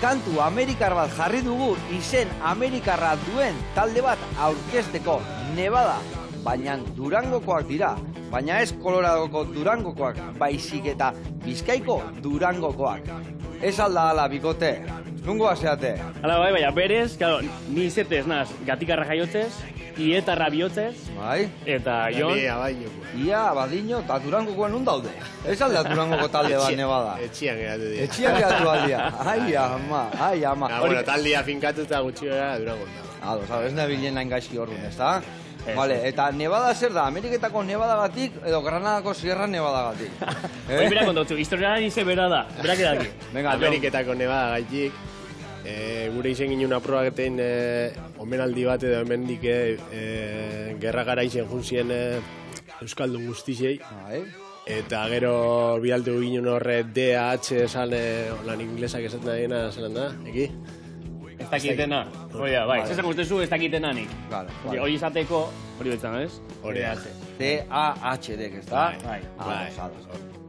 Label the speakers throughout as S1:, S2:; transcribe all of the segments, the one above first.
S1: kantu amerikar bat jarri dugu izen amerikarra duen talde bat aurkezteko Nevada, baina Durangokoak dira, baina ez Coloradoko Durangokoak, baizik eta Bizkaiko Durangokoak. Ez alda ala, bikote, nungo aseate?
S2: Hala bai, baina berez, claro, ni izetez naz, gatikarra jaiotzez, ietarra bihotzez,
S1: Bai?
S2: eta Jon...
S1: Ia, badino, eta Durangokoan nun daude. Ez alda Durangoko talde bat Nevada.
S3: Etxian geratu dira.
S1: Etxian geratu aldia. Ai, ama, ai, ama.
S3: Bueno, taldia finkatu eta gutxi gara Durango da.
S1: Ez nabilen nahin gaizki orduan, ez da? Vale, eta Nevada zer da? Ameriketako Nevadagatik edo Granadako Sierra Nevadagatik?
S2: Hori bera kontotzu, historiaren ize bera da, berak edaki.
S3: Ameriketako Nevada gaitik, gure izen ginen aprobaketen omenaldi bat edo hemendik gerra gara izen juntzien Euskaldun guztizei. Eta gero bidaltu ginen horre DH esan, lan inglesak esaten da dena, zelan da, eki?
S2: Ez dakitena, hori da, bai, zesan ustezu ez dakitena nik. Hori izateko, hori betzan, ez?
S3: Hori da.
S1: DAHD, ez da?
S3: Bai.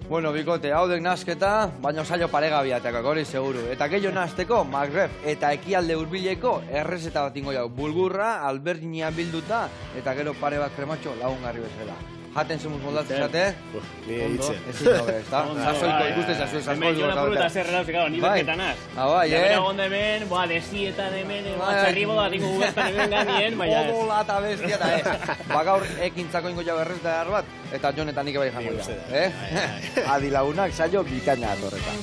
S1: Bueno, bikote, hau dek nazketa, baina saio paregabiateak, hori seguru. Eta gehiago nazteko, Magreb eta ekialde hurbileko errezeta bat ingo jau. Bulgurra, alberginia bilduta, eta gero pare bat krematxo lagungarri bezala. Jaten zemuz moldatzen zate?
S3: Ni hitze.
S1: Ezin gabe, ez da? Zazoiko ikusten zazu esan
S2: hemen joan apuru eta zer relauz, ni berketanaz.
S1: Bai,
S2: Bera gonda hemen, desietan hemen, txarribo da, tinko gugaztan hemen ganien, baina ez.
S1: Odola eta bestia eta ez. Gaur ekintzako ingo jau errezeta bat, eta Jon eta nik bai jango jau. Adi lagunak, saio bikaina atorretan.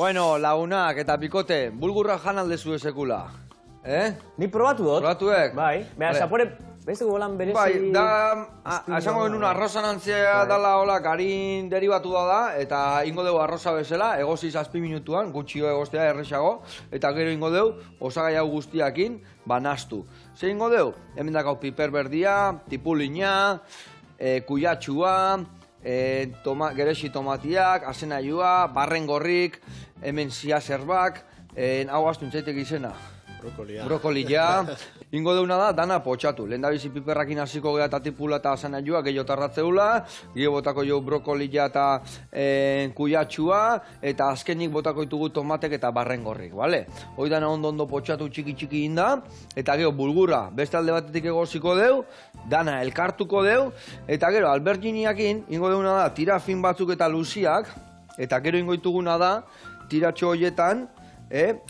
S1: Bueno, lagunak eta bikote, bulgurra jan aldezu esekula.
S4: Ni probatu dut.
S1: Probatuek?
S4: Bai. Beha, zapore, beste golan berezi...
S1: Bai, da, esango genuen arrozan antzea dala hola garin deribatu da, eta ingo dugu arroza bezala, egozi 7 minutuan, gutxio egoztea errexago, eta gero ingo dugu osagai hau guztiakin, banastu. Zer ingo dugu? Hemen dakau piper berdia, tipulina, kuyatxua, geresi tomatiak, azenaiua, barren gorrik, hemen zia zerbak, hau astu intzaitek izena. Brokolia. Ingo deuna da, dana potxatu. Lehen da bizi piperrakin hasiko geha eta tipula eta azenaiua gehiago tarratzeula, gehiago botako jo brokolia eta kuyatxua, eta azkenik botako ditugu tomatek eta barren gorrik, bale? Hoi dana ondo potxatu txiki inda, eta gero bulgurra beste alde batetik egoziko deu, dana elkartuko deu, eta gero alberginiakin ingo deuna da tira fin batzuk eta luziak, eta gero ingo dituguna da tiratxo horietan,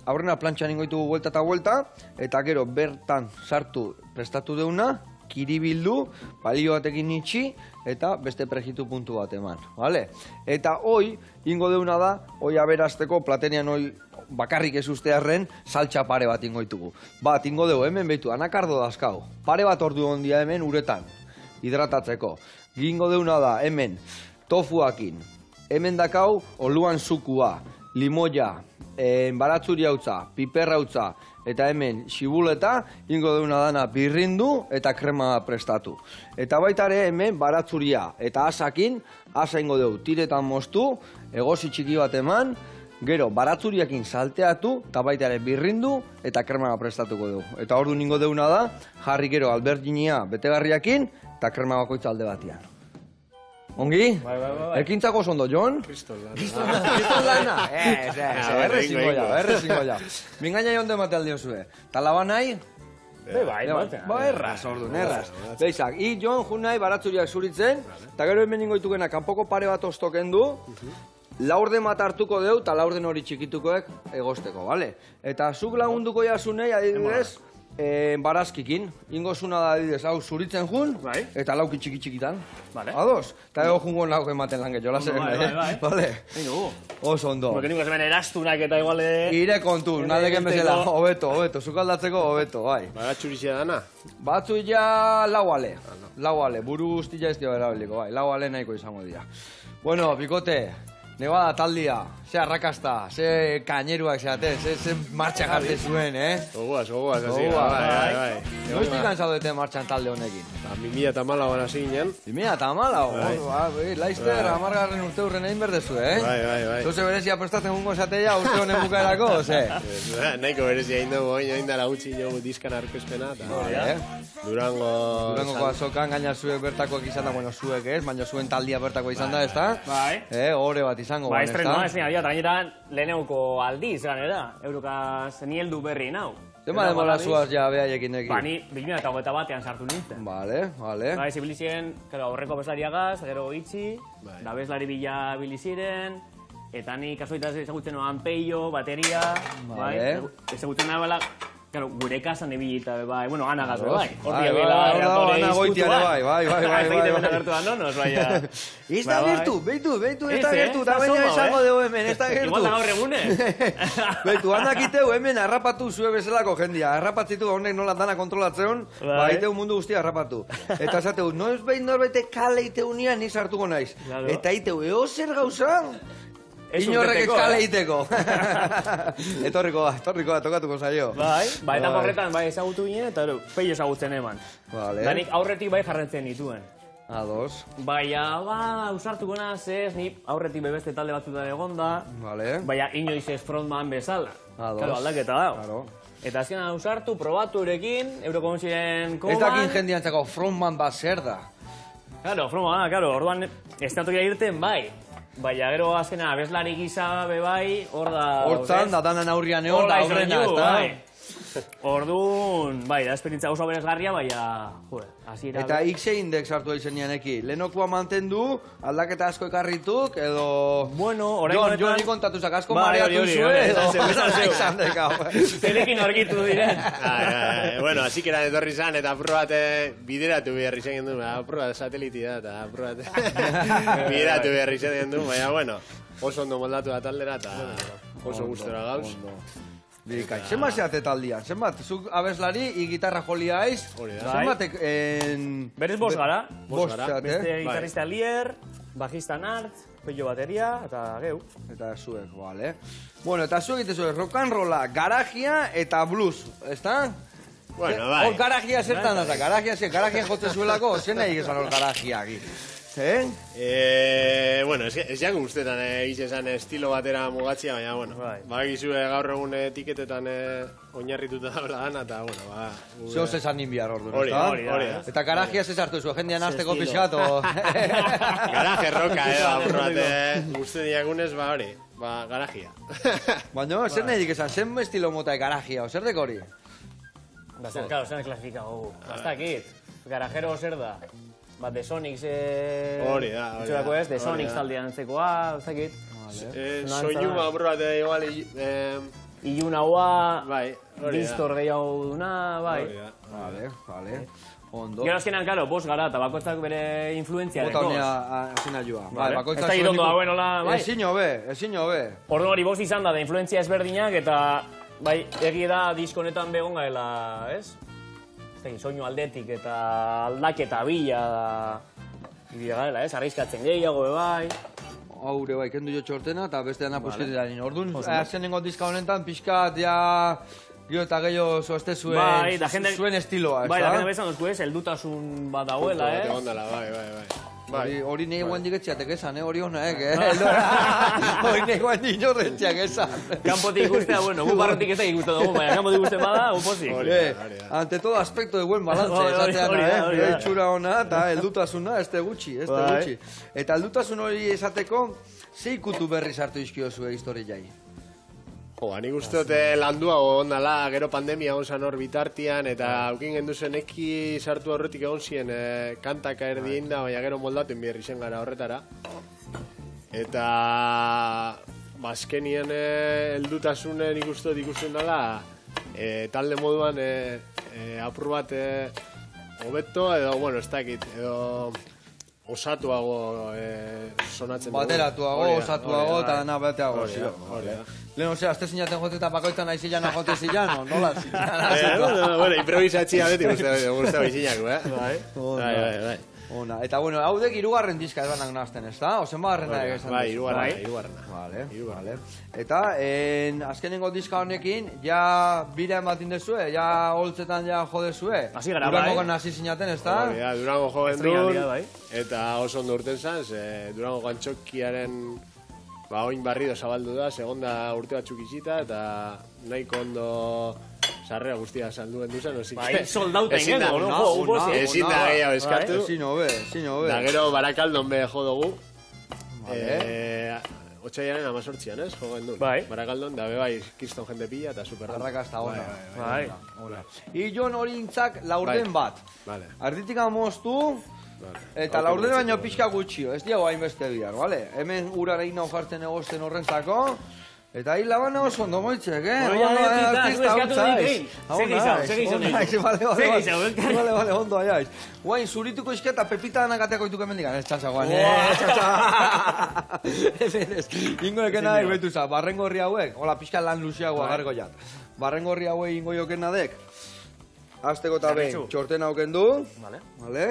S1: aurrena plantxan ingo ditugu vuelta eta vuelta, eta gero bertan sartu prestatu deuna, kiribildu, balio batekin itxi, eta beste prejitu puntu bat eman, bale? Eta hoi, ingo deuna da, hoi aberazteko platenean hoi bakarrik ez ustearren, saltxa pare bat ingo ditugu. Bat, ingo dugu, hemen behitu, anakardo dazkau, pare bat ordu ondia hemen uretan, hidratatzeko. Ingo deuna da, hemen, tofuakin, hemen dakau, oluan zukua, limoia, baratzuri hautza, piperra hautza, eta hemen xibuleta, ingo deuna dana birrindu eta krema prestatu. Eta baita ere hemen baratzuria eta asakin, asa ingo dugu tiretan moztu, egozi txiki bat eman, gero baratzuriakin salteatu, eta baita ere birrindu eta krema prestatuko dugu. Eta ordu ingo deuna da, jarri gero alberginia betegarriakin, eta krema bakoitza alde batian. Ongi?
S2: Bai.
S1: Ekintzako zondo, Jon?
S3: Kriston
S1: lana? Errezingo ja. Mingaina jonde mate aldio zue. Talaba nahi?
S2: Bai,
S1: erraz, orduan, erraz. Beizak, Jon jun nahi baratzuriak zuritzen, eta gero hemen ingoitukena kanpoko pare bat ostoken du, laurden bat hartuko deu, eta laurden hori txikitukoek egosteko, bale? Eta zuk lagunduko jasunei, adibidez, barazkikin. Ingo zuna da adidez, hau zuritzen jun, eta lauki txiki-txikitan. Ados? Eta ego jungo nauk ematen lan gehiago, lasen. Vale. Oso ondo.
S2: Porque ningo zemen erastunak eta iguale...
S1: Ire kontu, naldeken bezala, hobeto, zukaldatzeko hobeto, bai.
S3: Bagatxurizia dana?
S1: Batzu ja lau ale, buru guztia ez dira erabiliko, bai, lau ale nahiko izango dira. Bueno, Bikote, Nevada taldia, ze arrakasta, ze kaineruak zeate, ze martxa jarte zuen,
S3: Gogoaz,
S1: bai. Noiztik gantzadete martxan talde honekin?
S3: 2014an hasi ginen.
S1: 2014? Laizter, amargarren urte hurren egin berdezu,
S3: Bai.
S1: Zuze berezia prestatzen gungo zateia urte honen bukaerako, ze?
S3: Nahiko berezia egin dugu, egin dara gutxi dugu diskan arkezpena,
S1: Durangoko azokan, gaina zuek bertakoak izan da, bueno, zuek ez, baina zuen taldia bertako izan da, ez da?
S2: Bai.
S1: Hore bat izango,
S2: ba, estrenoa, ez nina, gainera leheneuko aldiz, ganera, Eurokaz nieldu berri nau.
S1: Zema demola zuaz ja behaiekin ekin?
S2: Ba, ni 2021an sartu nintzen.
S1: Vale.
S2: Ba, ez ibilizien, aurreko bezlariagaz, gero itxi, da bezlari bila biliziren, eta ni kasualitaz ezagutzen noan peio, bateria, ezagutzen nabela, gure kasan ebilita, bai, bueno, anagaz, bai.
S1: Ana goitiare, bai.
S2: Egiten bena gertu da nonos, bai.
S1: Ez da gertu, behitu, ez da gertu, eta baina izango dugu hemen, ez da gertu.
S2: Igual da gaur egune.
S1: Behitu, anakiteu hemen harrapatu zue bezalako jendia, harrapatzitu honek nola dana kontrolatzeon, ba, iteu mundu guztia harrapatu. Eta esateu, noiz behin norbete kale iteu nian, niz hartuko naiz. Eta iteu, zer gauza? Inorrek kale iteko. Etorriko da, tokatuko zaio.
S2: Bai, eta horretan ezagutu ginen, eta peio ezagutzen eman. Danik aurretik bai jarrentzen dituen.
S1: Ados.
S2: Baina, ausartuko naz ez, ni aurretik bebeste talde batzutan egonda. Baina, inoiz ez frontman bezala. Kalo, aldaketa da. Eta azkenan ausartu, probatu erekin, Eurokonsiren koman.
S1: Ez dakin jendiantzako frontman bat zer da.
S2: Karo, frontman, orduan estatoria irten bai. Baina, gero azkena, abeslari gisa bebai, hor da...
S1: Hortzan, da danan aurrian egon, da aurrena, ez da?
S2: Orduan, bai, da esperintza oso beresgarria, baina, hasi era...
S1: Eta X index hartu aizenean eki. Lehenokoa mantendu, aldaketa asko ekarrituk, edo...
S2: Bueno, orain honetan...
S1: Joni kontatuzak asko mareatu zuen, edo...
S2: Zerekin argitu diren.
S3: Bueno, así que era etorri zan, eta aprobate bideratu behar izan gendu, aprobate sateliti da, eta aprobate bideratu behar izan gendu, baina, bueno, oso ondo moldatu da taldera, eta oso gustora gauz.
S1: Birikak, zenbat zeate taldian? Zenbat, zuk abeslari, gitarra jolia aiz? Zenbatek...
S2: Berez bost gara.
S1: Bost zeate.
S2: Beste gitarrista Lier, bajista Nartz, peio bateria, eta geu.
S1: Eta zuek, bale. Bueno, eta zuek egite zuek, rock and rolla, garajia eta blues, ezta?
S3: Bueno, bai.
S1: Hor garajia zertan da, garajia jotzen zuelako, zen nahi esan hor garajia aquí.
S3: Bueno, ez jango ustetan egitzen estilo batera mugatzia, baina, bueno, bagizue gaur egun etiketetan oinarrituta daula dana, eta, bueno,
S1: Zeo zesan ninbiar hor duen,
S3: hori da.
S1: Eta garajia zezartu zuen, jendean azteko pixkat,
S3: Garaje roka, aburrate, uste diagunez, hori, garajia.
S1: Baina, zer nahi dik esan, zen estilo mota garajia, zer dek hori?
S2: Claro, zer klasifika gogu. Hasta akit, garajero zer da? De Sonics...
S3: Hori da.
S2: Itxurako ez, de Sonics taldean antzekoa, ez dakit.
S3: Soinu aburrate igual...
S2: Ilun haua...
S3: Bai, hori da.
S2: Distor gehiago duna, bai.
S1: Vale. Ondo.
S2: Gero azkenan, karo, bost gara, eta bakoitzak bere influenzia
S1: dekoz. Bota honea azina joa.
S2: Ez da irondo da, bueno, bai.
S1: Ezin hobe.
S2: Ordu hori bost izan da, de influenzia ezberdinak, eta... Bai, egi da diskonetan begon gaela, ez? Soinu aldetik eta aldaketa bila ibila garela, arrizkatzen gehiago, bai.
S1: Haure, bai, kendu jo txortena eta bestean apusketidanin. Orduan, azkenengo diska honetan, pixkat, ja... Gio eta gehiago zoazte zuen estiloa, ez da?
S2: Bai, da jende bezan dozku ez, eldutasun bat dauela,
S1: Hori nahi guen digetziatek esan, hori honek, Hori nahi guen dinorretziak esan.
S2: Kanpotik ikustea, bueno, gu barrotik ez da ikusten dugu, baina kanpotik ikusten bada, upozik.
S1: Ante todo aspekto de buen balance, esatean, txura hona eta eldutasuna, ez gutxi. Eta eldutasun hori esateko, zei kutu berri sartu izkio zuen historiai?
S3: Nik uste dute landuago ondala, gero pandemia onzan hor bitartian, eta aukin genduzen eki sartu horretik egon ziren kantaka erdien da, baina gero moldaten behar izan gara horretara. Eta azkenien heldutasunen ikusten dela, talde moduan apur bat hobeto edo, bueno, ez dakit, edo osatuago sonatzen dugu.
S1: Bateratuago, osatuago, eta dena bateago. Lehen, osea, azte zinaten jote eta bakoitzan nahi zilan jote zilan, nola zilan?
S3: Bueno, improvisatxia beti guztia bizinako, Bai.
S1: Ona, eta bueno, hau dek irugarren diska edanak nazten, ez da? Ozen bagarrena egizan.
S3: Bai, irugarrena.
S1: Vale. Eta, azkenengo diska honekin, ja bira ematen dezue, ja holtzetan ja jodezue.
S2: Hasi gara, bai.
S1: Durango nazi zinaten, ez da?
S3: Durango joven duen, eta oso ondo urten zan, Durango gantxokiaren oin barrido zabaldu da, segonda urte batzuk itxita, eta nahiko ondo sarrera guztia salduen duzen, osik.
S2: Bai, soldauten gero,
S3: ezin da gehiago eskatu.
S1: Ezin hobe.
S3: Da gero Barakaldon be jo dugu. Otsaiaren 18an, ez? Jogen duen.
S2: Bai.
S3: Barakaldon, da bai, kiston jende pila eta super.
S1: Arrakasta ona.
S2: Bai.
S1: Ion horintzak laurden bat.
S3: Vale.
S1: Arditik amoztu, eta laurden baino pixka gutxio, ez diago hainbeste bihar, bale? Hemen urara ino jartzen egozten horrentzako, eta hil labana oso ondo moitzek,
S2: artista hautzaiz.
S1: Vale, ondo aiaiz. Guain, zurituko izketa pepita danakateako ituko emendikan, ez txatxagoan, Ingo eken nahi, betu za, barrengorri hauek, hola, pixka lan luzeagoa gargo jat. Barrengorri hauek ingo joken nadek, azteko eta behin, txorten hauken du, vale?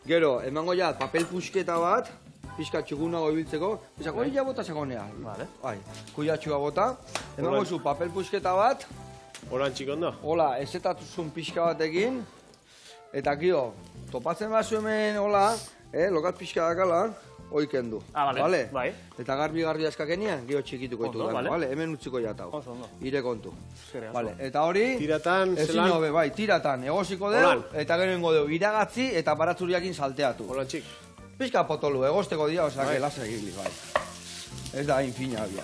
S1: Gero, emango jat, papel pusketa bat, pixka txugunago ibiltzeko, pixka, hori ja bota segonea. Bai, kuiatxua bota. Emango zu, papel pusketa bat.
S3: Hola, txikondo?
S1: Hola, ezetatuzun pixka batekin. Eta, kio, topatzen bazu hemen, hola, lokat pixka dakala, oiken du.
S2: Vale, bai.
S1: Eta garbi askakenian, gio txikituko ditu da, vale? Hemen utziko jatau. Ire kontu. Vale, eta hori...
S3: Tiratan,
S1: zelan? Ezin hobe, bai, tiratan, egoziko deu, eta gero ingo deu, iragatzi eta baratzuriakin salteatu.
S3: Hola, txik.
S1: Pizka potolu, egozteko dira, osake, lasa egili, bai. Ez da, infina bia.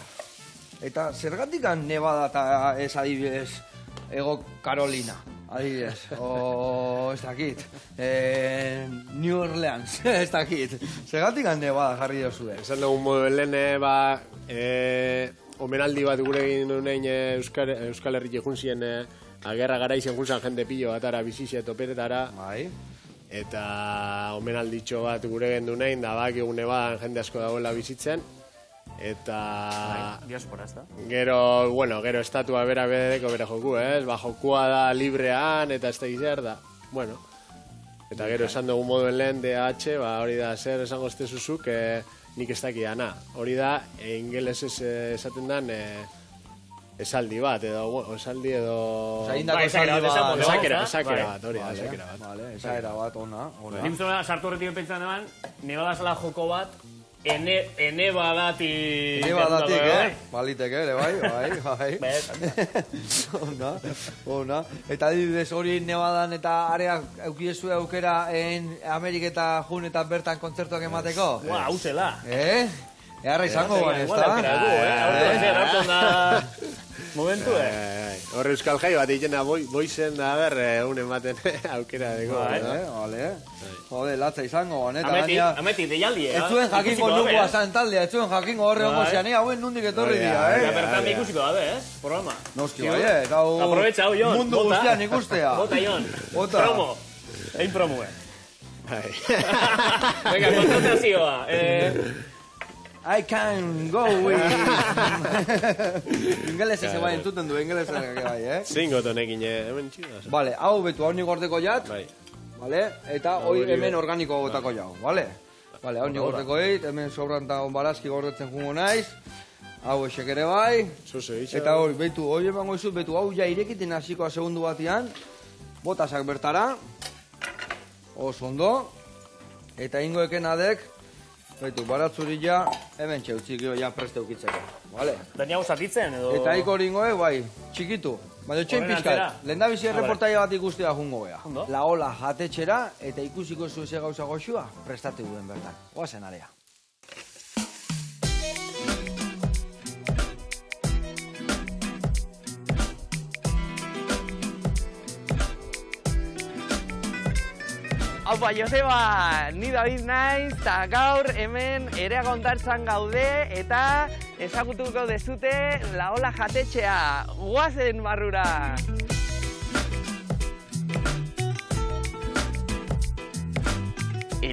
S1: Eta zergatikan Nevada eta ez adibidez, Ego Carolina, adibidez, o ez dakit, New Orleans, ez dakit. Zergatikan Nevada jarri dozue.
S3: Esan dugun modu, lehen, omenaldi bat gure egin dunein Euskal Herri junzien agerra gara izen junzan jende pillo atara bizizia toperetara.
S1: Bai.
S3: Eta omenalditxo bat gure gendu nahin, da bak egune badan jende asko dagoela bizitzen. Eta...
S2: Diaspora, ez da?
S3: Gero, bueno, gero estatua bera bedeko bere joku, ez? Ba, jokua da librean eta ez da gizar da. Bueno. Eta gero esan dugu moduen lehen DH, ba, hori da, zer esango ez zuzuk, nik ez dakiana. Hori da, ingeles esaten dan... esaldi bat, edo, esaldi edo...
S2: Esakera
S3: bat, hori da, esakera bat.
S1: Vale, esakera bat, ona.
S2: Nimzona, sartu horretik pentsan eman, nebadazala joko bat, ene badatik...
S1: Ene badatik, baliteke, ere, bai. Ona. Eta adibidez hori nebadan eta areak eukidezu aukera Ameriketa jun eta bertan kontzertuak emateko?
S2: Hau zela.
S1: Eharra izango guen, ez
S2: da? Momentu,
S3: Horre Euskal Jai bat ikena boizen da ber, unen baten aukera deko.
S1: Vale. Jode, latza izango guen, eta
S2: Ameti, deialdi,
S1: ez zuen jakingo nuko azan taldea, ez zuen jakingo horre hongo zean, hauen nundik etorri dira,
S2: Eta bertan ikusiko dabe, programa.
S1: Noski, bai, gau...
S2: Aprobetxa, hau, Jon,
S1: mundu guztian ikustea.
S2: Bota, Jon. Promo. Egin promue. Venga, kontratazioa.
S1: I can go with... Ingelesa ze bai entzuten du, ingelesa bai,
S3: Zingot honekin, hemen txida.
S1: Vale, hau betu, hau nik gordeko jat. Vale, eta hoi hemen organiko gotako jau, vale? Vale, hau nik gordeko eit, hemen sobran eta barazki gordetzen jungo naiz. Hau esek ere bai. Eta hoi, betu, hoi emango izut, betu, hau ja irekiten hasikoa segundu batian. Botasak bertara. Oso ondo. Eta ingo eken adek. Baitu, baratzuri ja, hemen txeutzik ja preste ukitzeko, vale?
S2: Dani hau zatitzen, edo...
S1: Eta iko ringoe, bai, txikitu. Baina txein pizkat, lehen da bizi erreportaia bat ikustea jungo gea. La ola jatetxera, eta ikusiko zu eze gauza goxua, prestatu duen bertan. Oazen area.
S5: Aupa, Joseba, ni David naiz, eta gaur hemen Ereaga Hondartzan gaude, eta ezagutuko dezute La Ola jatetxea. Goazen barrura!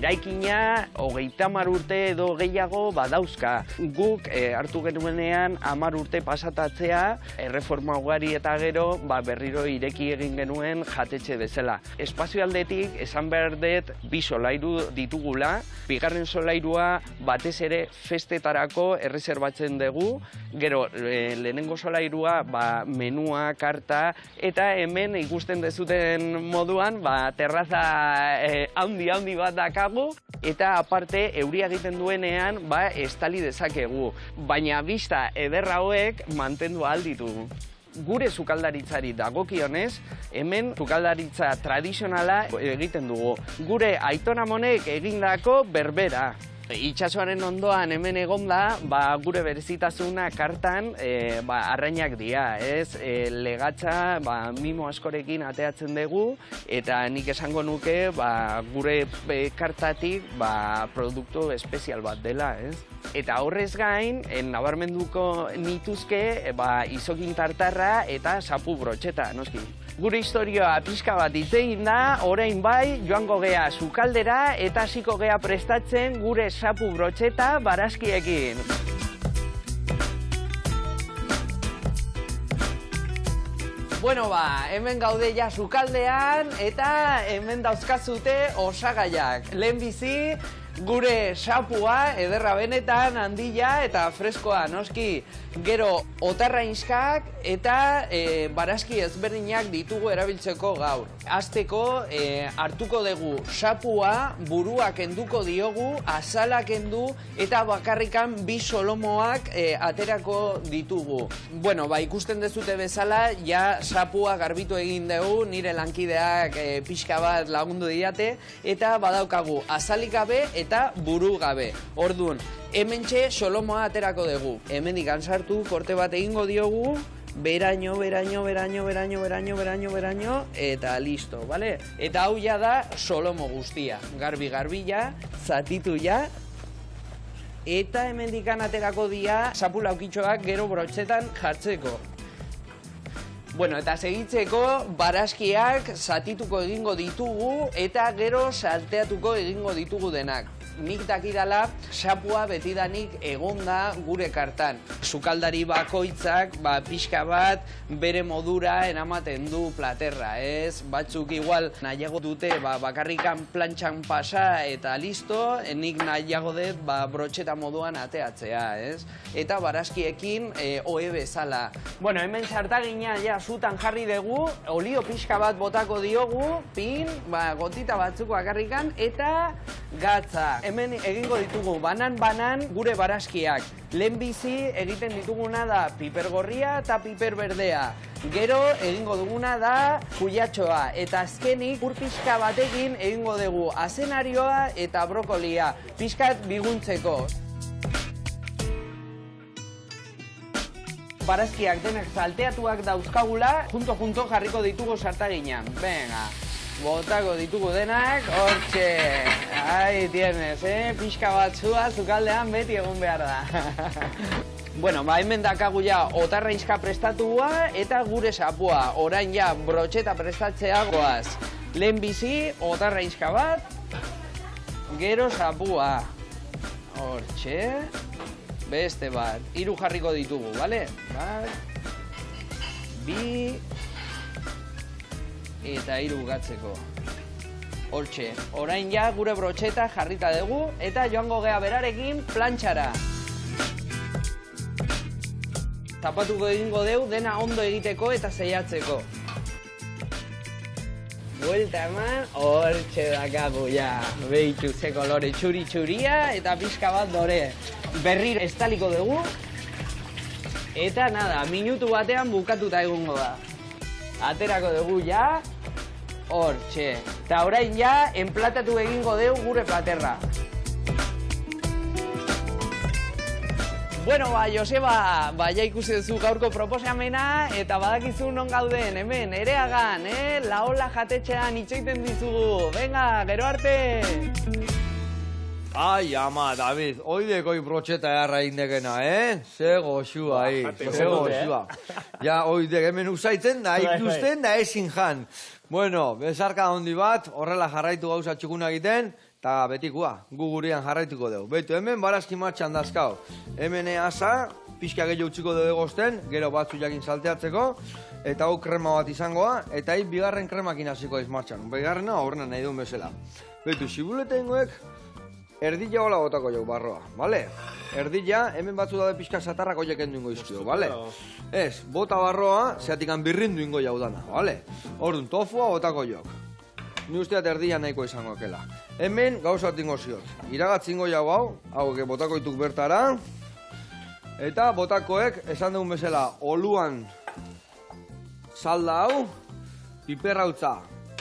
S5: eraikina 30 urte edo gehiago badauzka. Guk hartu genuenean 10 urte pasatatzea, erreforma ugari eta gero berriro ireki egin genuen jatetxe bezala. Espazio aldetik esan behar dut 2 solairu ditugula, bigarren solairua batez ere festetarako erreserbatzen dugu, gero lehenengo solairua menua, karta, eta hemen ikusten dezuten moduan terraza handi bat dakagu, eta aparte euria egiten duenean estali dezakegu, baina bista eder hauek mantendu ahal ditugu. Gure sukaldaritzari dagokionez, hemen sukaldaritza tradizionala egiten dugu. Gure aitonamonek egindako berbera. Itxasoaren ondoan hemen egonda, gure berezitasuna kartan arrainak dira, ez? Legatza, mimo askorekin ateatzen dugu, eta nik esango nuke gure kartatik produktu espezial bat dela, ez? Eta horrez gain, nabarmenduko nituzke izokin tartarra eta sapu brotxeta, noski. Gure historioa pixka bat hitz egin da, orain bai, joango gea sukaldera eta hasiko gea prestatzen gure sapu brotxeta barazkiekin. Bueno, hemen gaude ja sukaldean eta hemen dauzkazute osagaiak. Lehenbizi, gure sapua ederra benetan, handia eta freskoa, noski. Gero, otarrainskak eta barazki ezberdinak ditugu erabiltzeko gaur. Hasteko, hartuko dugu sapua, burua kenduko diogu, azala kendu eta bakarrikan 2 solomoak aterako ditugu. Bueno, ikusten dezute bezala, ja sapua garbitu egin dugu, nire lankideak pixka bat lagundu didate, eta badaukagu azalik gabe eta buru gabe. Orduan, hementxe solomoa aterako dugu. Hemendik sartu, korte bat egingo diogu, beraino, eta listo, bale? Eta hau ja da solomo guztia. Garbi-garbila, zatitu ja, eta hemendik aterako dira sapu laukitxoak gero brotxetan jartzeko. Bueno, eta segitzeko barazkiak zatituko egingo ditugu eta gero salteatuko egingo ditugu denak. Nik dakidala, sapua betidanik egonda gure kartan. Sukaldari bakoitzak, pixka bat, bere modura eramaten du platerra, ez? Batzuk igual nahiago dute bakarrikan plantxan pasa eta listo, nik nahiago dut brotxeta moduan ateatzea, ez? Eta barazkiekin ohe bezala. Bueno, hemen sartagina ja zutan jarri dugu, olio pixka bat botako diogu, pin, gotita batzuk bakarrikan, eta gatza. Hemen egingo ditugu banan gure barazkiak. Lehenbizi egiten dituguna da piper gorria eta piper berdea. Gero egingo duguna da kuiatxoa. Eta azkenik ur pixka batekin egingo dugu azenarioa eta brokolia. Pixkat biguntzeko. Barazkiak denak salteatuak dauzkagula, junto jarriko ditugu sartaginan. Venga. Botako ditugu denak, hortxe, ahí tienes, pixka batzua zukaldean beti egon behar da. Bueno, hemen dakagu ja otarrainska prestatua eta gure sapua, orain ja brotxeta prestatzea goaz. Lehenbizi, otarrainska bat, gero sapua, hortxe, beste bat, 3 jarriko ditugu, bale? Bat, 2, eta 3 bukatzeko. Hortxe, orain ja gure brotxeta jarrita dugu eta joango gea berarekin plantxara. Zapatuko egingo dugu dena ondo egiteko eta zeiatzeko. Buelta eman, hortxe dakagu ja. Behitu ze kolore txuri-txuria eta pixka bat dore. Berriro estaliko dugu eta nada, minutu batean bukatuta egongo da. Aterako dugu ja, hortxe. Eta orain ja, enplatatu egingo dugu gure platerra. Bueno, Joseba, ja ikusi duzu gaurko proposamena, eta badakizu non gauden, hemen, Ereagan, Laola jatetxean itxoiten dizugu. Venga, gero arte!
S1: Ai, ama, David, oidekoi brotxeta jarra indekena, Ze goxua, ze goxua. Ja, oidek hemen usaitzen da, ikusten da ezin jan. Bueno, bezarka handi bat, horrela jarraitu gauza txukuna egiten, eta betikua, gu gurean jarraituko dugu. Betu, hemen barazki martxan dazkau. Hemen asa, pixka gehiago utziko dugu egozten, gero batzu jakin salteatzeko, eta hau krema bat izangoa, eta hi bigarren kremakin hasiko ez martxan. Bigarrena horrena nahi duen bezala. Betu, sibuleta ingoek, erdila hola botako jau barroa, bale? Erdila, hemen batzu daude pixka satarrak oiek endu ingo izkio, bale? Ez, bota barroa, zeatikan birrindu ingo jau dana, bale? Orduan, tofua botako jok. Ni usteat erdila nahiko izango ekela. Hemen gauza bat ingo ziot. Iragatzingo jau hau botako dituk bertara. Eta botakoek, esan dugun bezala, oluan salda hau, piperrautza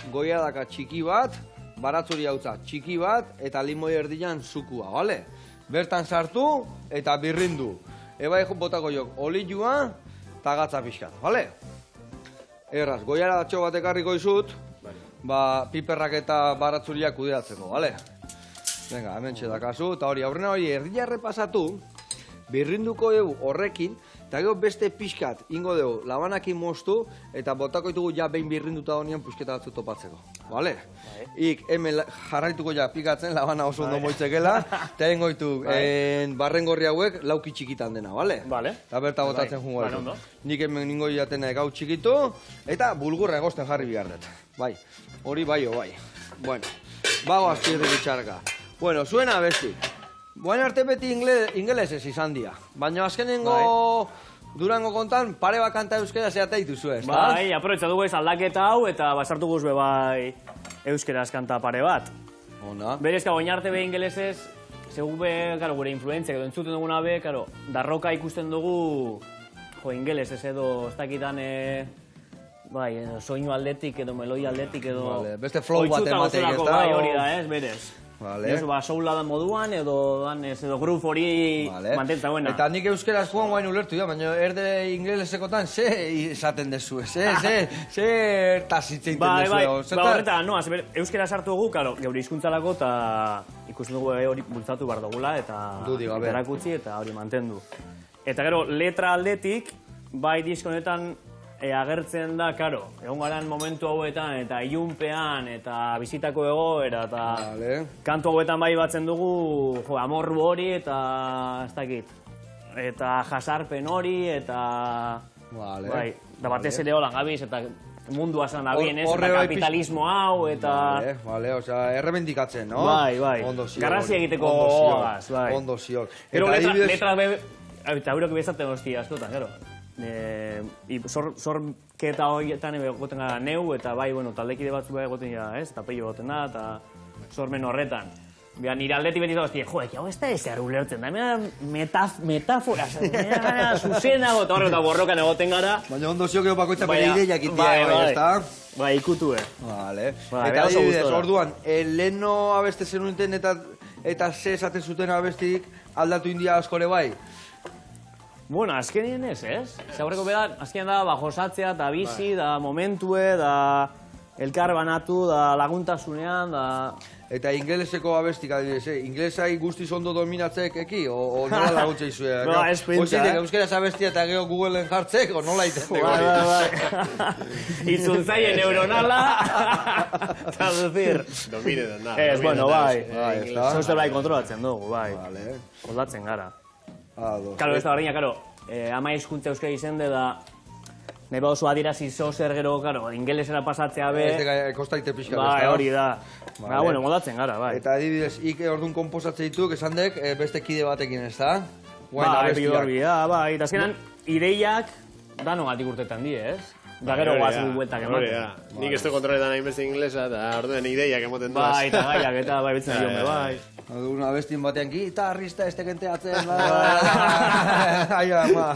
S1: goiadaka txiki bat, baratzuri hautza txiki bat, eta limoi erdilan zukua, bale? Bertan sartu eta birrindu. Ebai botako jok, olioa eta gatza pixkat, bale? Erraz, goiaratxo bat ekarriko izut, piperrak eta baratzuriak kudeatzeko, bale? Venga, hemen txedakazu, eta hori aurrena hori erdila errepasatu, birrinduko dugu horrekin, eta gero beste pixkat ingo dugu labanakin moztu, eta botako ditugu ja behin birrinduta honean pusketa batzu topatzeko, bale? Ik hemen jarraituko ja pikatzen, labana oso ondo moitzekela, eta ingo ditu barrengorri hauek lauki txikitan dena, bale? Eta berta botatzen jungo dugu. Nik hemen ningo jatena gau txikitu, eta bulgurra egozten jarri behar dut. Bai, hori bai. Bueno, bago azkirri bitxarka. Bueno, zuena abesti. Guain arte beti ingelesez izan dira. Baina azkenengo Durango kontan pare bat kanta euskera zeata dituzu ez, da?
S2: Bai, aprobetsa dugu ez aldaketa hau eta basartu guzbe bai euskeraz kanta pare bat.
S1: Ona.
S2: Berezka, guain arte be ingelesez, segube, gure influentzia edo entzuten duguna be, darroka ikusten dugu ingelesez edo ez dakitan soinu aldetik edo meloi aldetik edo...
S1: Beste flow bat emateik ez da?
S2: Bai, hori da ez, berez. Soula da moduan edo groove hori mantentza guena.
S1: Eta nik euskeraz joan guain ulertu da, baina erde ingelesekotan ze izaten dezu, ze ertazitzen dezu.
S2: Horreta, euskera sartu dugu, geure hizkuntzalako eta ikusten dugu hori bultzatu behar dugula eta erakutsi eta hori mantendu. Eta gero, letra aldetik, bai diskonetan agertzen da, egon garan momentu hauetan eta ilunpean eta bizitako egoera eta kantu hauetan bai batzen dugu amorru hori eta ez dakit. Eta jasarpen hori eta... Da batez ere holan gabiz eta mundua zan abien ez, eta kapitalismo hau eta...
S1: Osea, errebendikatzen, no?
S2: Bai. Garrazi egiteko hogaz, bai.
S1: Ondo ziok.
S2: Gero letra eta eurok bezaten hostia askotan, gero. Zorketa horietan egoten gara neu, eta bai, taldekide batzu egoten gara, ez? Eta peio egoten da, eta sormen horretan. Nire aldetik beti da, hau ez da ezer ulertzen da, metafora, zuzenago, eta horretan borrokan egoten gara.
S1: Baina ondo ziok ego bakoitzak bere ideiak itia, ez da?
S2: Bai, ikutu,
S1: Eta adibidez, orduan, leheno abeste zenuten eta ze esaten zuten abestik aldatu india askore bai?
S2: Bueno, azkenien ez, ez? Zaurreko bedan, azkenien da, josatzea, da bizi, da momentue, da elkar banatu, da laguntasunean, da...
S1: Eta ingeleseko abestik, adibidez, ingelesai guztiz ondo dominatzek eki, o nola laguntza izue?
S2: Ba, ez pintza,
S1: Euskeraz abestia eta gero Googleen jartzek, o nola itendeko?
S2: Itzultzaile neuronala, traducir.
S3: Domine da, na.
S2: Ez, bueno, bai. Zauster bai kontrolatzen dugu, bai. Koldatzen gara. Karo, ez da barriña, karo, ama hizkuntza euskara izende da, nahi bauzu adirazi zer gero, karo, ingelesera pasatzea be...
S1: Ez kostaite pixka,
S2: bai, hori da. Ba, bueno, moldatzen gara, bai.
S1: Eta adibidez, orduan komposatze dituk, esan dek, beste kide batekin, ez da?
S2: Bai, bai, eta azkenan, ideiak, danogatik urtetan die, ez? Da gero guazen bueltak ematen.
S3: Nik ez du kontroletan hain beste inglesa, eta orduen ideiak emoten duaz.
S2: Bai, eta gaiak, eta bai, betzen diome, bai.
S1: Una bestin batean, gitarrista ez tekenteatzen, ai ama.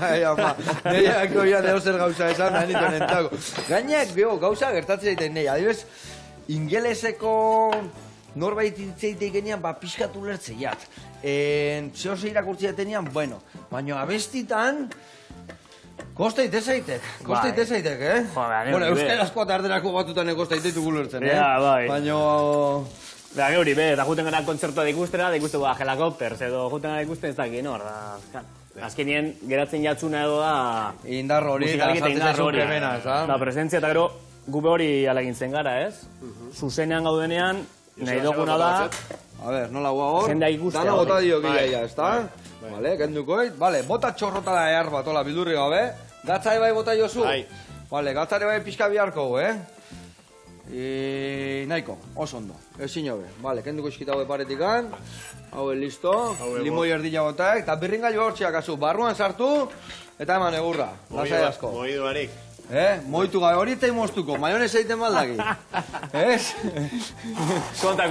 S1: Neiak goian edo zer gauza esan, nahi nituen entako. Gainak, gauza gertatzen zaiten nahi, adibes, ingeleseko norbait itzeitek genian, pixkatu lertzeiat. Zehose irakurtzea tenian, bueno, baina abestitan, kosta itezaitek, eh? Bueno, euskarazko eta ardenako batutan kosta iteitu gulertzen, eh? Baina...
S2: Bera, geuri, eta juten gara kontzertua dikustera, dikustu helikopters, edo juten gara ikusten ez dakit, no? Azkenien geratzen jatzuna edo da...
S1: Indar hori, eta sartzen premena, ez da?
S2: Da, presentzia eta gero, gube hori alagintzen gara, ez? Zuzenean gaudenean, nahi duguna da,
S1: A ver, nola hua hor.
S4: Jendea ikustea,
S1: Dana bota
S4: hori.
S1: dio gila, ezta? Vale, kendukoit. Vale, bota txorrota da ehar bat, hola, bildurri gabe. Gatza bai bota jozu?
S3: Bai.
S1: Vale, gatzare bai pixka biharko, Nahiko, oso ondo, ezin hobe. Vale, kenduko iskita hau paretikan. Hau listo, limoi erdila botaek. Eta birringailu hor txiakazu, barruan sartu, eta eman egurra. Lasai asko.
S3: Moidu barik.
S1: Moitu gabe, hori eta imoztuko, maionez egiten baldaki. Ez?
S2: Konta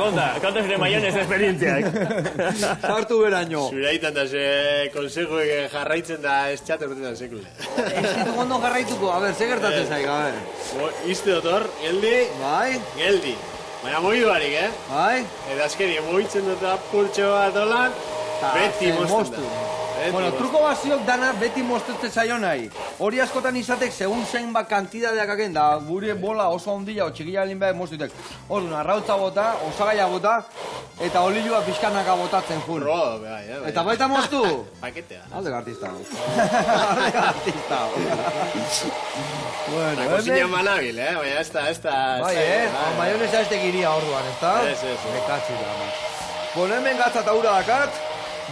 S2: zure maionez esperientziak.
S1: Sartu beraino.
S3: Zure aitan da ze konsejoek jarraitzen da ez txate urtetan sekule.
S1: Ez ditu ondo jarraituko, a ber, ze gertatzen zaik, a ber.
S3: Izte dotor, geldi,
S1: Bai,
S3: geldi. Baina moidu barik,
S1: bai.
S3: Eta azkeri, moitzen dut apurtxo bat olan, beti mozten da.
S1: Bueno, truko baziok dana beti mostetzen zaio nahi. Hori askotan izatek, segun zein bat kantidadeak aken, da gure bola oso ondila o txikila alin behar mostutek. Orduan, arrautza bota, osagaia bota, eta olilua pixkanaka botatzen jun.
S3: Rodo, bai,
S1: Eta baita mostu?
S3: Paketea.
S1: Alde gartista. Alde gartista. Bueno,
S3: Kosinia manabil, baina ez da...
S1: Bai, maionesa ez tegiria orduan, ez da?
S3: Ez.
S1: Bekatzi da, man. Bueno, hemen gatza eta ura dakat,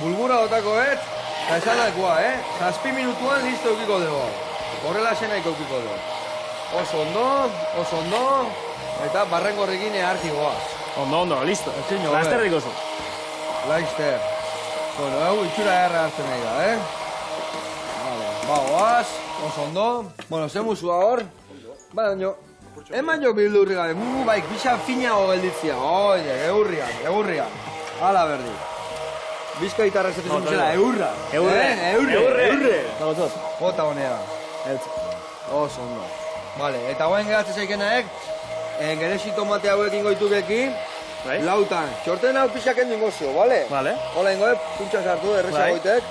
S1: bulgura dotakoet, eta esan dakoa, 7 minutuan listo eukiko dugu. Horrela esenaiko eukiko dugu. Oso ondo, eta barrengorrekin eharki goaz.
S2: Ondo, listo.
S1: Ezin jo,
S2: Laster dikozu.
S1: Laister. Bueno, itxura erra hartzen nahi da, Vale, goaz, oso ondo. Bueno, ze musua hor. Baina, eman jo bildurri gabe, bai, pixan finago gelditzia. Oie, egurrian. Hala berdi. Bizkaita esaten zela, eurra. Eurre. Jota honea. Oso ondo. Vale, eta guain geratzen zaikenaek, geresi tomate hauekin goitukekin, lautan. Txorten hau pixak endin gozio, bale?
S2: Vale.
S1: Hola ingoek, puntxa sartu, erresa goitek.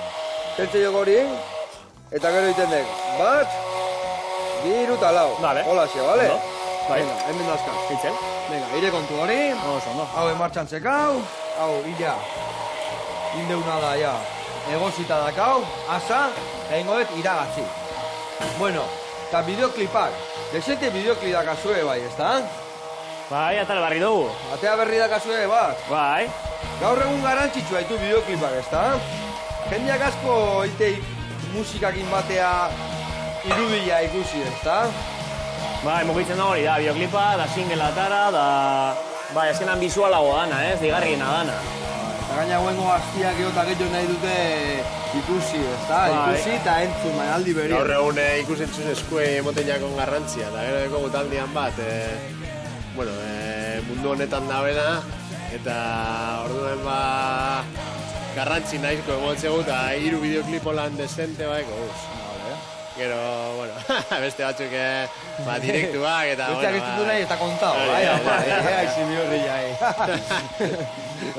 S1: Zentze jogori, eta gero iten dek. Bat, 2 eta 4.
S2: Vale.
S1: Hola xe, bale?
S2: Bai.
S1: Venga, hemen dazkaz.
S2: Hitzen.
S1: Venga, ire kontu hori.
S2: Oso ondo.
S1: Hau emartxan zekau. Hau, illa. Indeuna da, ja. Egozita dakau, asa, egingoet iragatzi. Bueno, eta bideoklipak. Desente bideoklip dakazue bai, ezta?
S2: Bai, atal barri dugu.
S1: Atea berri dakazue bat.
S2: Bai.
S1: Gaur egun garantzitsua ditu bideoklipak, ezta? Jendeak asko itei musikakin batea irudia ikusi, ezta?
S2: Bai, mugitzen da hori da, bideoklipa, da single atara, da... Bai, azkenan bizualago dana, digarriena dana.
S1: Eta gaina guengo gaztiak eta gehiago nahi dute ikusi, ezta? Ikusi eta entzun, aldi beri.
S3: Gaur egun ikusentzun eskue emoten jakon garrantzia, eta gero deko gutaldian bat, mundu honetan dabena, eta orduen garrantzi nahizko emotzegu, eta 3 bideoklipo lan desente baeko guz. Gero, beste batzuk direktuak eta...
S1: Besteak ez ditu nahi eta kontau, aizi bihurri jai.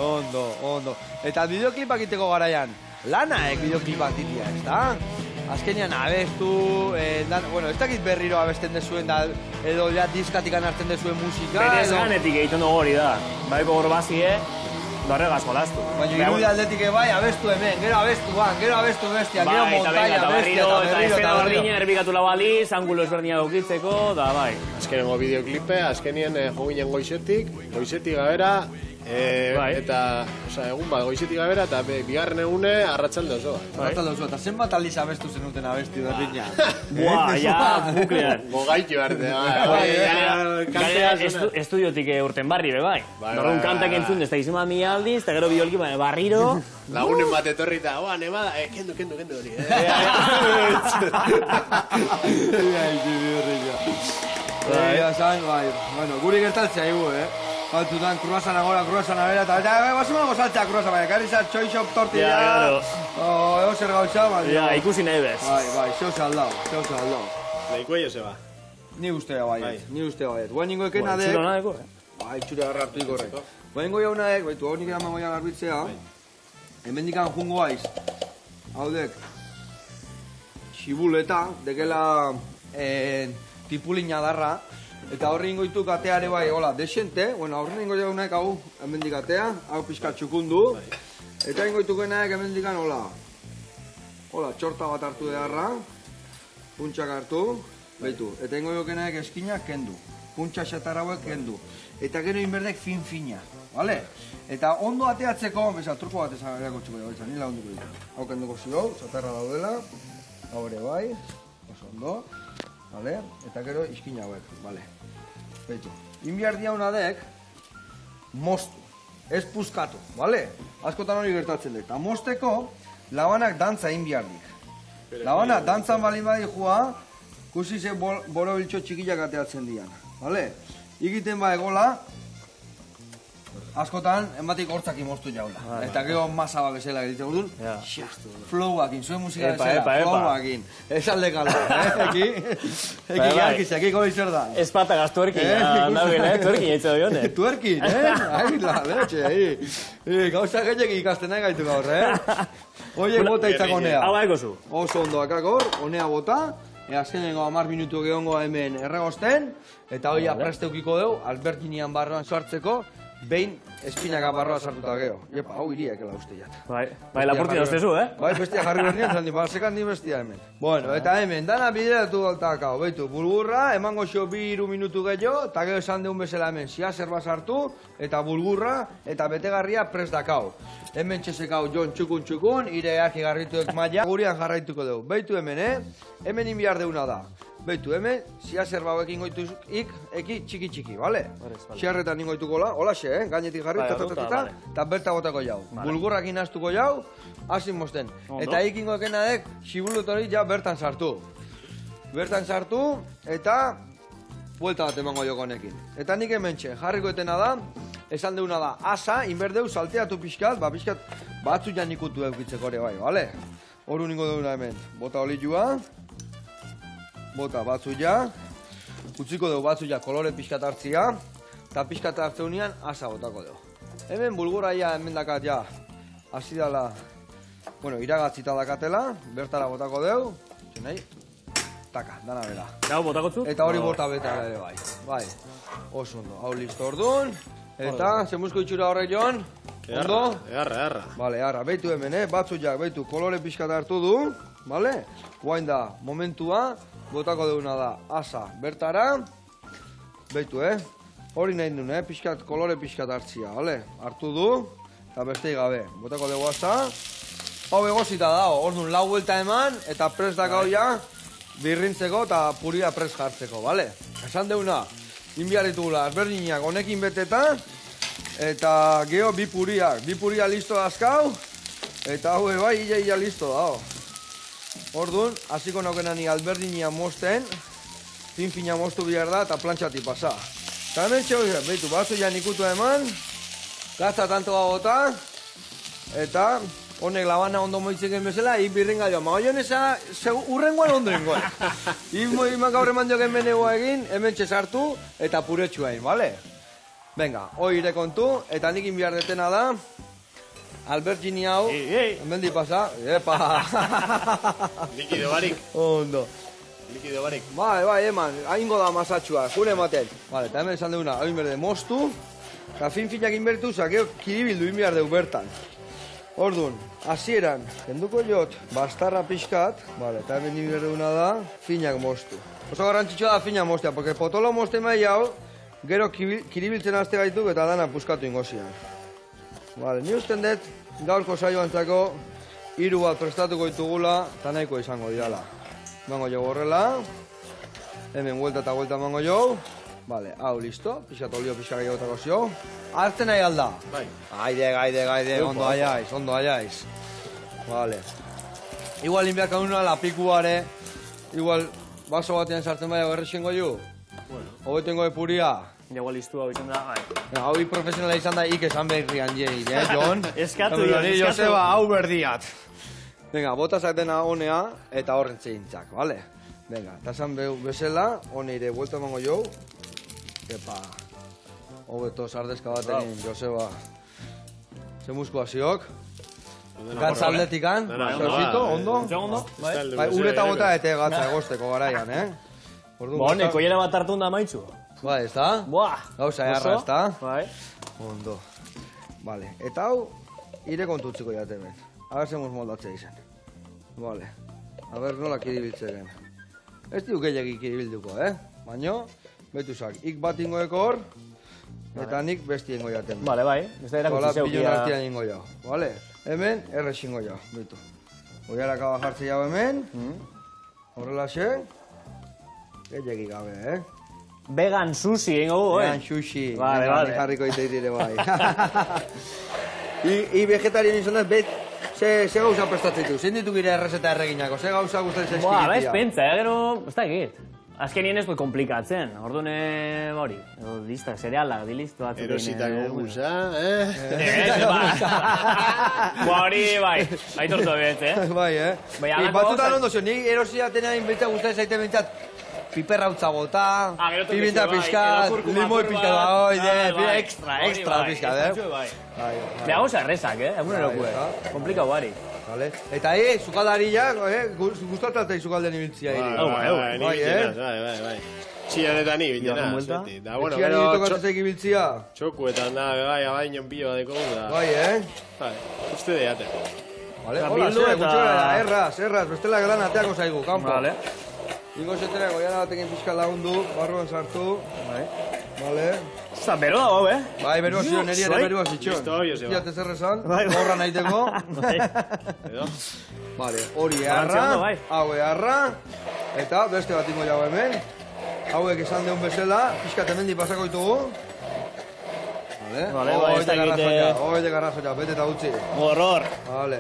S1: Ondo. Eta bideoklipak iteko garaian, lanaek bideoklipak ditia, ez da? Azkenean abestu, ez dakit berriro abesten dezuen da, edo ja diskatikan hartzen dezuen musika.
S2: Berez ganetik egiten dugu hori da. Baiko hor bazie, dorregaz jolaztu.
S1: Baina irudi aldetik bai, abestu hemen, gero abestu bestia, gero montaia bestia, eta
S2: berriro. Eta estena berdina erbikatu lau aldiz, angulo ezberdina dukitzeko, da bai.
S3: Azkenengo bideoklipe, azkenien joginen goizetik gabera, eta, egun bat goizetik gabera, eta bigarren egune arratsalde osoa.
S1: Arratsalde osoa, eta zenbat aldiz abestu zenuten abesti berdina?
S2: Buah, ja, buklean.
S3: Gogaitu arte,
S2: Estudiotik urten barri, bai. Norrun kantak entzun, ez da izan bat mila aldiz, eta gero biolki, barriro.
S3: Lagunen bat etorri eta, nemada, kendu hori.
S1: Bueno, guri gertatzea igu, Batzutan, kruasana gora, kruasana bera, eta basumako saltzea kruasana, baina, karrizat, txoixop, tortilla, ego zer gautza, baina...
S2: Ja, ikusi nahi bez.
S1: Bai, zehoz aldau.
S3: Leikuello ze ba.
S1: Ni ustea baiet. Guen ningo ekena dek...
S2: Txuro nadeko,
S1: Bai, txure hartu ikorrek. Guen ningo jauna dek, baitu, hau nik edaman goian garbitzea, hemen dikan jungo aiz, hau dek, xibuleta, dekela tipulina darra, eta horri ingoitu kateare bai, hola, desente, horri ingo jaunak hau, hemen dikatea, hau pixka txukundu, eta ingoitu genaek hemen dikan, hola, txorta bat hartu beharra, puntxak hartu, behitu, eta ingoitu genaek eskinak kendu, puntxa xatar hauek kendu, eta gero inberdek fin-fina, bale? Eta ondo ateatzeko, beza, truko bat esan erakutsuko dugu, izan, nila onduko ditu. Hau kenduko zio, zatarra daudela, hau ere bai, oso ondo, vale? Eta gero iskin hauek, vale. Beitu, inbiardi hau nadek, moztu, ez puzkatu, vale? Askotan hori gertatzen dut. Eta mozteko, labanak dantza inbiardik. Labanak dantzan balin badi joa, kusi ze borobiltxo txikilak ateatzen dian, vale? Ikiten ba egola, askotan, ematik hortzak imoztu jaula. Eta gero masa bat bezala geritzen gudun, flowakin, zuen musika bezala, flowakin. Ez alde gala, eki jarkiz, eki goi zer da.
S4: Ez patagaz tuerkin, tuerkin eitzu dione.
S1: Tuerkin, Ai, la leche, gauza gehiek ikasten nahi gaitu gaur, Oie, bota itzak honea.
S4: Hau baiko zu.
S1: Oso ondo akakor, honea bota. Azkenengo 10 minutu gehongo hemen erregosten. Eta hoia presteukiko dugu, Albertinian barroan sartzeko, behin espinaka barroa sartuta geho. Iepa, hau iriak ela uste jat.
S4: Bai, lapurti doztezu,
S1: Bai, bestia jarri bernian, zan di, sekan di bestia hemen. Bueno, eta hemen, dana bideratu daltakao, beitu, bulgurra, emango xo 2-3 minutu gehiago, eta gero esan deun bezala hemen, zerba sartu, eta bulgurra, eta betegarria prest dakao. Hemen txesekau jon txukun, ireak igarrituek maia, gurian jarraituko dugu. Beitu hemen, hemen inbiar deuna da. Beitu, hemen, zerba hauekin goituzuk, eki txiki, bale? Xerretan ingoituko la, hola xe, gainetik jarri, eta berta botako jau. Bulgurrak inaztuko jau, hasin mosten. Eta ikingo ekenadek, xibulut hori ja bertan sartu. Bertan sartu, eta buelta bat emango joko honekin. Eta nik hemen txe, jarriko etena da, esan deuna da, asa, inberdeu, salteatu pixkat, pixkat batzu jan ikutu eukitzeko ere bai, bale? Horu ningo deuna hemen, bota olitxua, bota batzu ja, utziko dugu batzu ja kolore pixkat hartzia, eta pixkat hartzeunean asa botako dugu. Hemen bulgura ja, hemen dakat ja, hasi dala, bueno, iragatzita dakatela, bertara botako dugu, zenei, taka, dana bera.
S4: Hau botakotzu?
S1: Eta hori bota betara ere bai, bai, oso ondo, hau listo orduan, eta, zemuzko itxura horrek joan, ondo?
S3: Egarra.
S1: Bale, egarra, beitu hemen, batzu jak, beitu, kolore pixkat hartu du, bale? Guain da, momentua, botako deuna da, asa, bertara, beitu, hori nahi duen, pixkat, kolore pixkat hartzia, bale? Hartu du, eta bestei gabe, botako dugu asa, hau egozita da, orduan lau buelta eman, eta prest dakau ja, birrintzeko eta puria prest jartzeko, bale? Esan deuna, inbiarritugula, ezberdinak honekin beteta, eta geho bi puria listo dazkau, eta hau bai, ia listo dao. Orduan, hasiko naukena ni alberdinia mosten, fin-fina mostu bihar da eta plantxati pasa. Eta hemen txeo, behitu, batzu ja nikutu eman, gazta tantoa bota, eta honek labana ondo moitzeken bezala, birringa joan. Mago joan eza, urrengoan ondo ingoen. Iman gaur eman joken benegoa egin, hemen txezartu eta puretxua egin, bale? Venga, hoi ire kontu, eta nik inbiar detena da, Albertini hau, hemen di pasa, epa!
S3: Likido barik.
S1: Ondo.
S3: Likido barik.
S1: Bai, eman, haingo da masatxua, jure ematen. Vale, eta hemen esan deuna, hau inberde mostu, eta fin-finak inbertu, zakeo kiribildu inbiar deu bertan. Orduan, hasieran, kenduko jot, bastarra pixkat, vale, eta hemen inberduna da, finak mostu. Oso garrantzitsua da finak mostea, porque potolo moste mai hau, gero kiribiltzen azte gaitu eta dana puskatu ingozian. Vale, ni usten dut, gaurko saioantzako, 3 bat prestatuko ditugula, eta nahiko izango dirala. Mango jo horrela, hemen vuelta eta vuelta mango jo, vale, hau listo, pixat olio pixka gehiagotako zio. Hartzen nahi alda?
S3: Bai.
S1: Gaide, ondo aiaiz. Vale. Igual inbiak haunua lapikuare, igual baso batean sartzen baina berrexengo ju. Hobetengo epuria.
S2: Jago listu hau izan da, bai.
S1: Hau profesionala izan da, esan berrian jei, Jon?
S2: Eskatu.
S1: Joseba, hau berdiat. Venga, botazak dena honea eta horren zeintzak, bale? Venga, eta esan bezala, hone ire vuelta emango jo. Epa, hobeto sardezka bat egin, Joseba. Zemuzko hasiok. Gantza aldetikan, ondo? Bai, ureta bota eta gatza egosteko garaian,
S4: Honek, koiera bat hartun da maitzu.
S1: Bai, ez da? Gauza eharra, ez da?
S4: Bai.
S1: Ondo. Vale, eta hau, ire kontutziko jatemen. Aber zemuz moldatzea izan. Vale. Aber nola kiribiltzeren. Ez diuk gehiagik kiribilduko, Baina, betuzak, ik bat ingoeko hor, eta nik besti ingo jaten.
S4: Vale, bai. Ez da erakutsi
S1: Pilon
S4: zeukia.
S1: artean ingo jau, vale? Hemen, errex ingo jau, bitu. Oiarak abajartze jau hemen. Horrelaxe. Gehiagik gabe,
S4: Vegan sushi, ingo gu,
S1: Vegan sushi.
S4: Vale,
S1: vegan
S4: vale.
S1: jarriko iteitire bai. I vegetarien izan dut, ze gauza prestatzen ditu? Zein ditu gire errezeta erreginako? Ze gauza gustatzen
S4: Boa, bez,
S1: zaizkigitia?
S4: pentsa, gero, ez da egit. Azkenien ez dut komplikatzen, orduan hori, lista, zerealak, listo batzuk.
S3: Erositako guza,
S4: Boa, hori, bai, aitortu abet,
S1: Bai,
S4: Bai, halako
S1: batzutan
S4: gauzak-
S1: ondo zio, ni erosia tenean bintza gustatzen zaite bintzat piperrautza bota,
S4: gero
S1: pimienta
S4: bai,
S1: pixkat,
S4: edo kurkuma
S1: limoi
S4: apur
S1: pixkat,
S4: bat,
S1: oi,
S4: bai,
S1: extra
S4: hori bai,
S1: pixkat,
S4: batzuek bai.
S1: Bai,
S4: Beha gauza errezak, egunerokue,
S1: Bai,
S4: komplikau bari.
S1: Vale. Eta sukaldariak, gustatzen sukalden ibiltzia hiri.
S3: Bai. Txianetan ibilena,
S4: buelta.
S3: zeti. Da, bueno,
S1: Etxian
S3: gero
S1: tokatzen zaik ibiltzia.
S3: txokuetan da, bai, abaino pilo bat eko da.
S1: Bai,
S3: Bai, uste deate.
S1: Vale,
S4: Eta
S1: hola,
S4: bildu
S1: ze,
S4: eta-
S1: gutxora, erraz, bestela gran ateako zaigu, kanpo.
S4: Vale.
S1: Ingo zetera, goiara batekin pixka lagundu, barruan sartu. Vale.
S4: Osta, bero dago,
S1: Bai, berua zio, neri ere
S4: Zuai.
S1: berua zitxon.
S3: Listo, Joseba.
S1: Ziate zer esan,
S4: Bai.
S1: gorra nahiteko.
S3: Edo?
S1: Vale, hori
S4: Balantze ondo,
S1: eharra,
S4: bai.
S1: hau eharra, eta beste bat ingo jau hemen. Hauek esan deun bezala, pixkat hemendik pasako ditugu.
S4: Vale, bai, ez da egite-
S1: Hoide garrazoia, bete eta utzi.
S4: Horror.
S1: Vale.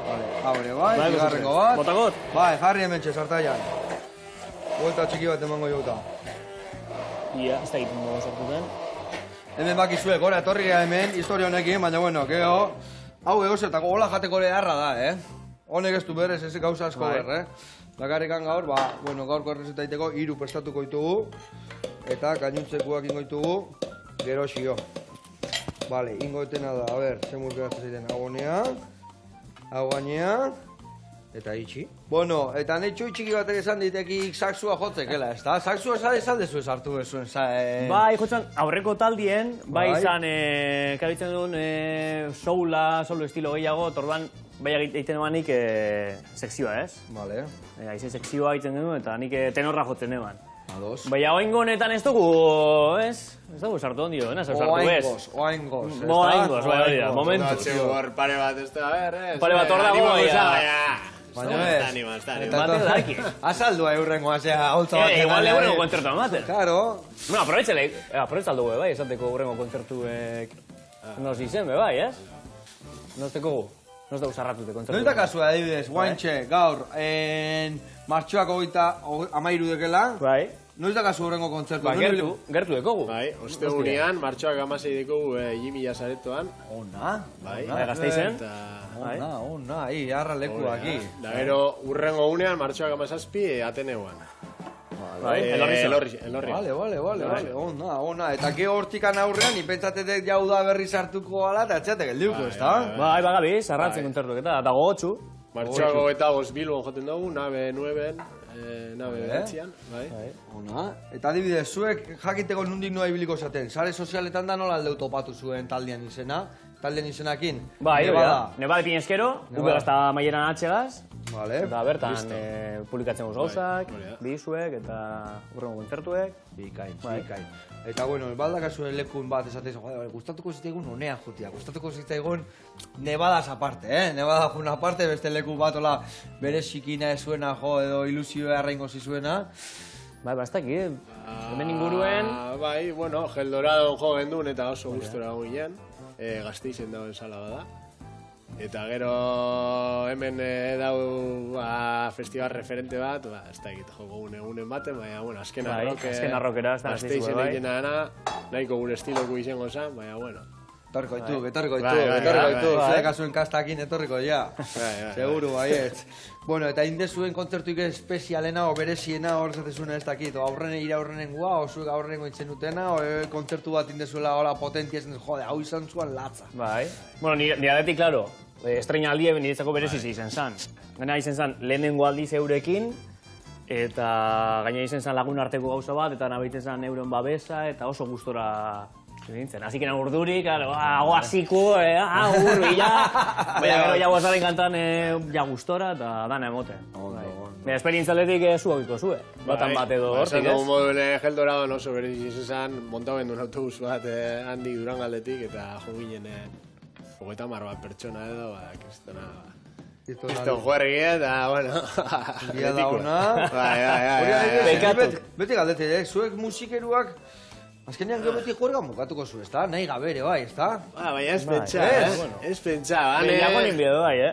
S1: Vale, haure bai,
S4: Bai,
S1: bigarrengo bat.
S4: Botakot?
S1: Bai, jarri hemen txe, sartaian. Buelta txiki bat emango jauta.
S4: Ia, ez da egiten dugu sortu den.
S1: Hemen bakizue, gora etorri gara hemen, historia honekin, baina bueno, geho, hau egosetako hola jateko ere harra da, Honek ez du berez, ez gauza asko ber, Bakarrikan gaur, bueno, gaurko errezeta iteko 3 prestatuko ditugu, eta gainuntzekuak ingo ditugu, gero xio. Vale, ingo etena da, a ber, zemur geratzen zaiten, hau honea, hau gainea, eta itxi. Bueno, eta nahi txiki batek esan ditekik saksua jotzekela, ez da? Saksua esan dezu ez hartu bezuen,
S4: Bai, jotzen, aurreko taldien, bai
S1: Bai.
S4: izan, kabitzen duen, soul estilo gehiago, torban, bai egiten duanik sekzioa, ez?
S1: Vale,
S4: Aize sekzioa egiten genuen, eta nik tenorra jotzen eban.
S1: ados.
S4: Baina oaingo honetan ez dugu, ez? Ez dugu sartu ondio, ez? Sartu bez.
S1: Oaingoz.
S4: Oaingoz, bai, hori da, momentu.
S3: Datxe hor pare bat ez da,
S4: Pare bat hor dago, baina.
S1: Baina ez.
S3: Ez da
S1: Eta
S4: Bate daki.
S1: azaldua eurrengoa, zea, holtza bat.
S4: Igual eurrengo kontzertu amaten.
S1: Claro.
S4: Bueno, aprovetzal dugu, bai, esateko urrengo kontzertuek nos izen, bai, ez? Nosteko gu, nos dugu sarratute kontzertu.
S1: Noiz da kasua, adibidez, guaintxe, gaur, martxoak 13 dekela,
S4: Bai,
S1: noiz da kasu horrengo kontzertu?
S4: ba, gertu dekogu.
S3: Bai, ostegunean, martxoak 16 dikogu Jimila saretoan.
S1: Ona,
S3: Bai,
S4: Bai, Gasteizen.
S3: Eta...
S4: Bai.
S1: ona, harra lekuak,
S3: Da gero, urrengo unean, martxoak 17 Ateneoan.
S4: Bai, elorri.
S1: Vale, ona, eta ge hortikan aurrean, ipentzatetek jau da berri sartuko gala, eta etxeatek eldiuko, ez da?
S4: Bai, bagabi, sarratzen kontzertuek eta gogotsu.
S3: Martxoak 25 Bilbon joten dugu, nabe 9, nabe 9an, bai.
S1: Ona, eta adibidez, zuek jakiteko nundik noa ibiliko zaten, sare sozialetan da nola aldeu topatu zuen taldean izenakin?
S4: Bai,
S1: Nevada.
S4: Nevada Pineskero,
S1: Nevada.
S4: ube gazta maieran atxegaz,
S1: Vale.
S4: eta bertan publikatzen guz gauzak,
S3: hori da.
S4: bizuek eta urrengo kontzertuek.
S1: Bikain.
S4: Bai.
S1: Eta bueno, baldakazuen lekun bat esatez, gustatuko zitzaigun honea jotia, gustatuko zitzaigun Nevadas aparte, Nevada juna aparte, beste leku bat ola bere xikina ez zuena jo edo ilusioa arraingo zizuena.
S4: Bai, bastak, hemen inguruen,
S3: Bai, bueno, Gel Dorado jo gendun eta oso gustora ginen, Gasteizen dagoen sala bada. Eta gero hemen dau festival referente bat, ez da egite joko egunen baten, baina, bueno, azken
S4: Bai,
S3: arroke...
S4: azken arrokera, ez da Gasteizen,
S3: Gasteizen
S4: bai.
S3: egiten dana, nahiko gure estiloko izango zen, baina, bueno.
S1: Etorriko ditu,
S3: bai,
S1: zure kasuen kastakin etorriko ja.
S3: Bai.
S1: Seguru, baietz. Bueno, eta indezuen kontzertuik espezialena o bereziena hor zatezuna ez dakit, o aurrene aurrenengoa, o zuek aurrenengo itzen dutena, o kontzertu bat indezuela hola potentia ezen, jode, hau izan zuan latza.
S4: bai. Bueno, nire aldetik, klaro, estrena aldi niretzako bereziz izan zan. Gaina izan zan, lehenengo aldiz eurekin, eta gaina izan zan lagun arteko gauza bat, eta nabiten zan euren babesa, eta oso gustora
S2: Nintzen, hasi kena urdurik, aguaziko, urbila. Baina gero jau azaren kantan ja gustora eta dana emoten. Baina esperientzaletik zuakiko zue. Batan bat edo hortik, ez?
S3: Esan dugu moduen Geldoragon oso bereziz izan, montau gendun autobus bat handik Durangaldetik eta jo ginen 30 bat pertsona edo, kristona... Isto juergia eta, bueno...
S1: Dia da ona... Beti galdete, zuek musikeruak... Azkenean gero beti juerga mokatuko zu, ezta? Nahi gabere, bai, ezta?
S3: Baina ez pentsa, ez pentsa.
S2: Behiago ninbide bai,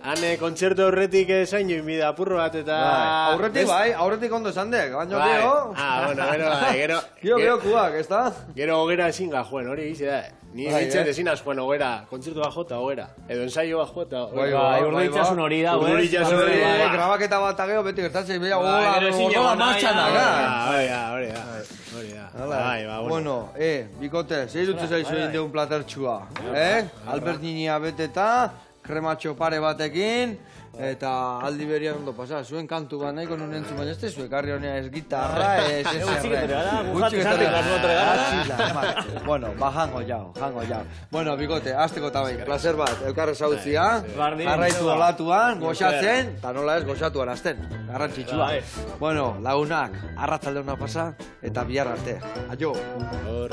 S3: Hane kontzertu aurretik zain join bida apurro bat eta...
S1: Aurretik ondo esan dek, baino gero...
S3: Bueno,
S1: Gero kuak, ezta?
S3: Gero hogera ezin gajuen, hori gize da. Ni bitzen ezin azuen hogera, kontzertu bajo eta hogera. Edo ensaio bajo eta hogera.
S2: Urduritzasun hori da,
S1: Grabaketa bat ageo beti gertatzen, bera gola martxan da,
S3: Hori da.
S1: Bueno, bikote, zei dut zaizu egin deun platertxua, Albert Ninia beteta, krematxo pare batekin, eta aldi berian ondo pasa, zuen kantu bat nahiko nun entzun, baina ez te zuek harri honea ez gitarra, ez Bueno, jango jau. Bueno, bikote, azteko eta behin, placer bat, elkarre zautzia, jarraitu olatuan, goxatzen, eta nola ez goxatuan azten, garrantzitsua. Bueno, lagunak, arratzalde hona pasa, eta bihar arte. Aio!
S3: Hor.